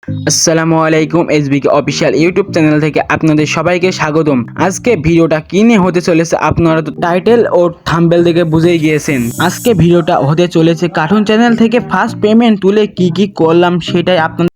আসসালামু আলাইকুম, এসবিকে official YouTube channel থেকে আপনাদের সবাইকে স্বাগতম। আজকে ভিডিওটা কি নিয়ে হতে চলেছে আপনারা তো টাইটেল ও থাম্বনেল দেখে বুঝেই গিয়েছেন। আজকে ভিডিওটা হতে চলেছে কার্টুন চ্যানেল থেকে ফার্স্ট পেমেন্ট তুলে কি করলাম সেটাই আপনাদের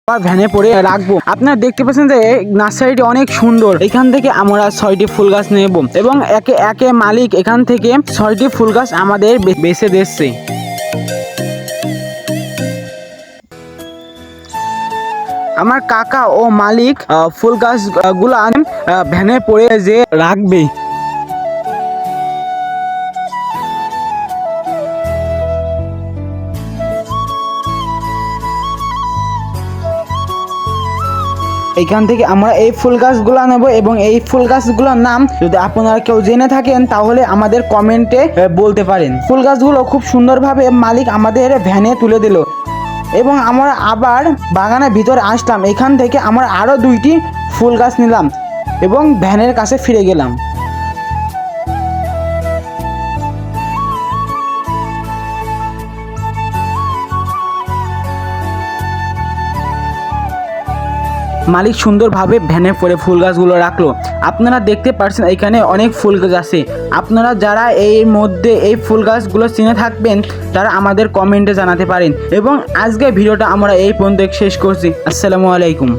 ভ্যানে পরে রাখবো। আপনারা দেখতে পাচ্ছেন যে নার্সারিটি অনেক সুন্দর। এখান থেকে আমরা 6টি ফুল গাছ নেব এবং একে একে মালিক এখান থেকে 6টি ফুল গাছ আমাদের বেছে দিচ্ছে। আমার কাকা ও মালিক ফুল গাছ গুলা ভ্যানে পরে যে রাখবে। এখান থেকে আমরা এই ফুল গাছগুলো নেব এবং এই ফুল গাছগুলোর নাম যদি আপনারা কেউ জেনে থাকেন তাহলে আমাদের কমেন্টে বলতে পারেন। ফুল গাছগুলো খুব সুন্দরভাবে মালিক আমাদের ভ্যানে তুলে দিল এবং আমরা আবার বাগানের ভিতরে আসলাম। এখান থেকে আমরা আরও 2টি ফুল গাছ নিলাম এবং ভ্যানের কাছে ফিরে গেলাম। মালিক সুন্দরভাবে ভ্যানে পরে ফুল গাছগুলো রাখলো। আপনারা দেখতে পাচ্ছেন এখানে অনেক ফুল গাছ আছে। আপনারা যারা এই মধ্যে এই ফুল গাছগুলো চিনে থাকবেন তারা আমাদের কমেন্টে জানাতে পারেন। এবং আজকে ভিডিওটা আমরা এই পর্যন্ত শেষ করছি। আসসালামু আলাইকুম।